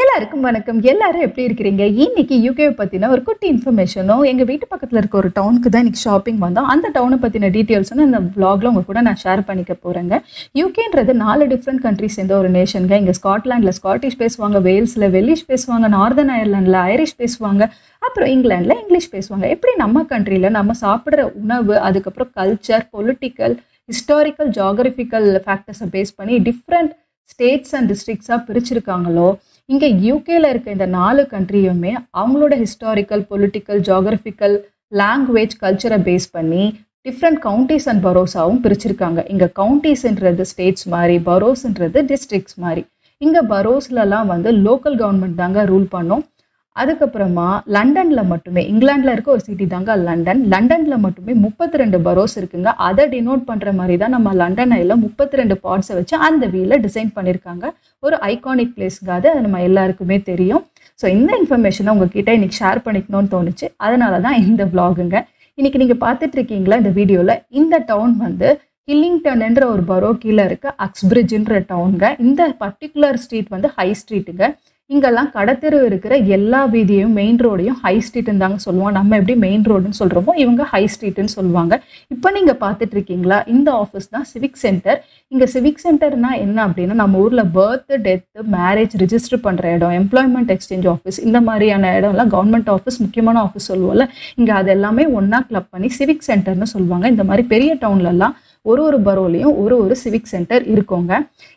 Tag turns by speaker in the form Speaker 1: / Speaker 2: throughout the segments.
Speaker 1: எல்லாருக்கும் வணக்கம். எல்லாரும் எப்படி இருக்கிறீங்க? இன்னைக்கு யூகே பத்தின ஒரு குட்டி இன்ஃபர்மேஷனும் எங்க வீட்டு பக்கத்துல இருக்க ஒரு டவுனுக்கு தான் இன்னைக்கு ஷாப்பிங் வந்தோம். அந்த டவுனை பத்தின டீட்டெயில்ஸும் இந்த vlogல உங்க கூட நான் ஷேர் பண்ணிக்க போறேங்க. யூகேன்றது 4 டிஃப்ரெண்ட் கண்ட்ரிஸ் சேர்ந்த ஒரு நேஷனுங்க. இங்க ஸ்காட்லாண்டில் ஸ்காட்டிஷ் பேசுவாங்க, வேல்ஸில் வெல்லிஷ் பேசுவாங்க, நார்தர்ன் அயர்லாண்டில் ஐரிஷ் பேசுவாங்க, அப்புறம் இங்கிலாண்டில் இங்கிலீஷ் பேசுவாங்க. எப்படி நம்ம கண்ட்ரியில் நம்ம சாப்பிட்ற உணவு, அதுக்கப்புறம் கல்ச்சர், பொலிட்டிக்கல், ஹிஸ்டாரிக்கல், ஜியாகிரபிக்கல் ஃபேக்டர்ஸை பேஸ் பண்ணி டிஃப்ரெண்ட் ஸ்டேட்ஸ் அண்ட் டிஸ்ட்ரிக்ஸாக பிரிச்சிருக்காங்களோ, இங்கே யூகேல இருக்க இந்த 4 கண்ட்ரியுமே அவங்களோட ஹிஸ்டாரிக்கல், பொலிட்டிக்கல், ஜியாகிரபிக்கல், லாங்குவேஜ், கல்ச்சரை பேஸ் பண்ணி டிஃப்ரெண்ட் கவுண்டிஸ் அண்ட் பரோஸாவும் பிரிச்சிருக்காங்க. இங்கே கவுண்டிஸ்ன்றது ஸ்டேட்ஸ் மாதிரி, பரோஸ்ன்றது டிஸ்ட்ரிக்ட்ஸ் மாதிரி. இங்கே பரோஸ்லலாம் வந்து லோக்கல் கவர்மெண்ட் தாங்க ரூல் பண்ணும். அதுக்கப்புறமா லண்டனில் மட்டுமே, இங்கிலாண்டில் இருக்க ஒரு சிட்டி தாங்க லண்டனில் மட்டுமே 32 பரோஸ் இருக்குங்க. அதை டினோட் பண்ணுற மாதிரி தான் நம்ம லண்டன் ஐயில் 32 பார்ட்ஸை வச்சு அந்த வீலை டிசைன் பண்ணியிருக்காங்க. ஒரு ஐகானிக் பிளேஸ்க்காக அது நம்ம எல்லாருக்குமே தெரியும். ஸோ இந்த இன்ஃபர்மேஷனை உங்ககிட்ட இன்னைக்கு ஷேர் பண்ணிக்கணும்னு தோணுச்சு. அதனால தான் இந்த vlogங்க. இன்னைக்கு நீங்கள் பார்த்துட்டு இருக்கீங்களா இந்த வீடியோவில், இந்த டவுன் வந்து ஹில்லிங்டன்ன்ற ஒரு பரோ கீழே இருக்க அக்ஸ்பிரிட்ஜ்ன்ற டவுனுங்க. இந்த பர்டிகுலர் ஸ்ட்ரீட் வந்து ஹை ஸ்ட்ரீட்டுங்க. இங்கெல்லாம் கடத்தெரு இருக்கிற எல்லா வீதியையும், மெயின் ரோடையும் ஹை ஸ்ட்ரீட்னு தாங்க சொல்லுவோம். நம்ம எப்படி மெயின் ரோடுன்னு சொல்கிறோமோ இவங்க ஹை ஸ்ட்ரீட்னு சொல்லுவாங்க. இப்போ நீங்கள் பார்த்துட்டு இருக்கீங்களா, இந்த ஆஃபீஸ் தான் சிவிக் சென்டர். இங்கே சிவிக் சென்டர்னா என்ன அப்படின்னா, நம்ம ஊரில் பர்த், டெத்து, மேரேஜ் ரிஜிஸ்டர் பண்ணுற இடம், எம்ப்ளாய்மெண்ட் எக்ஸ்சேஞ்ச் ஆஃபீஸ், இந்த மாதிரியான இடம்லாம் கவர்மெண்ட் ஆஃபீஸ், முக்கியமான ஆஃபீஸ் சொல்லுவோம்ல, இங்கே அது எல்லாமே ஒன்றா கிளப் பண்ணி சிவிக் சென்டர்னு சொல்லுவாங்க. இந்த மாதிரி பெரிய டவுன்லலாம் ஒரு பரோலையும் ஒரு சிவிக் சென்டர் இருக்குங்க.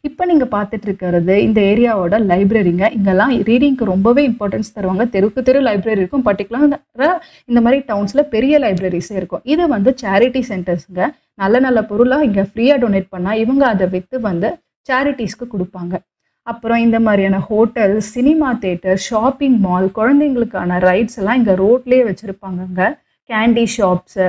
Speaker 1: இப்போ நீங்கள் பார்த்துட்டு இருக்கிறது இந்த ஏரியாவோட லைப்ரரிங்க. இங்கெல்லாம் ரீடிங்க்கு ரொம்பவே இம்பார்ட்டன்ஸ் தருவாங்க. தெருக்கு தெரு லைப்ரரி இருக்கும். பர்டிகுலராக இந்த மாதிரி டவுன்ஸில் பெரிய லைப்ரரிஸே இருக்கும். இது வந்து சேரிட்டி சென்டர்ஸுங்க. நல்ல பொருளாக இங்கே ஃப்ரீயாக டொனேட் பண்ணால் இவங்க அதை விற்று வந்து சேரிட்டிஸ்க்கு கொடுப்பாங்க. அப்புறம் இந்த மாதிரியான hotel, cinema theatre, shopping mall, குழந்தைங்களுக்கான ரைட்ஸ் எல்லாம் இங்கே ரோட்லேயே வச்சுருப்பாங்கங்க. கேண்டி ஷாப்ஸு,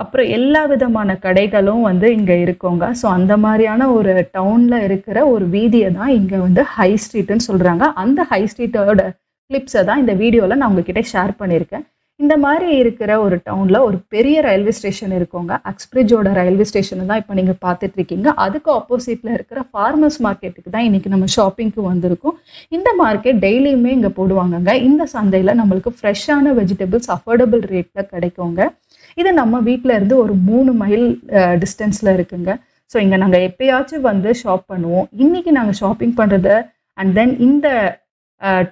Speaker 1: அப்புறம் எல்லா விதமான கடைகளும் வந்து இங்கே இருக்குங்க. ஸோ அந்த மாதிரியான ஒரு டவுனில் இருக்கிற ஒரு வீதியை தான் இங்கே வந்து ஹை ஸ்ட்ரீட்டுன்னு சொல்கிறாங்க. அந்த ஹை ஸ்ட்ரீட்டோட கிளிப்ஸை தான் இந்த வீடியோவில் நான் உங்ககிட்ட ஷேர் பண்ணியிருக்கேன். இந்த மாதிரி இருக்கிற ஒரு டவுனில் ஒரு பெரிய ரயில்வே ஸ்டேஷன் இருக்குங்க. அக்ஸ்பிரிட்ஜோட ரயில்வே ஸ்டேஷனை தான் இப்போ நீங்கள் பார்த்துட்டு இருக்கீங்க. அதுக்கு ஆப்போசிட்டில் இருக்கிற ஃபார்மர்ஸ் மார்க்கெட்டுக்கு தான் இன்றைக்கி நம்ம ஷாப்பிங்க்கு வந்திருக்கோம். இந்த மார்க்கெட் டெய்லியுமே இங்கே போடுவாங்கங்க. இந்த சந்தையில் நம்மளுக்கு ஃப்ரெஷ்ஷான வெஜிடபிள்ஸ் அஃபோர்டபுள் ரேட்டில் கிடைக்குங்க. இது நம்ம வீட்டில் இருந்து ஒரு 3 மைல் டிஸ்டன்ஸில் இருக்குங்க. ஸோ இங்கே நாங்கள் எப்பயாச்சும் வந்து ஷாப் பண்ணுவோம். இன்றைக்கி நாங்கள் ஷாப்பிங் பண்ணுறத அண்ட் தென் இந்த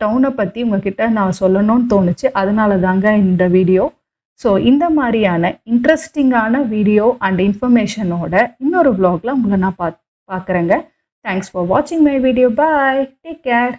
Speaker 1: டவுனை பற்றி உங்ககிட்ட நான் சொல்லணும்னு தோணுச்சு. அதனால தாங்க இந்த வீடியோ. ஸோ இந்த மாதிரியான இன்ட்ரெஸ்டிங்கான வீடியோ அண்ட் இன்ஃபர்மேஷனோட இன்னொரு vlogல உங்களை நான் பார்க்குறேங்க. தேங்க்ஸ் ஃபார் வாட்சிங் my video. Bye, take care.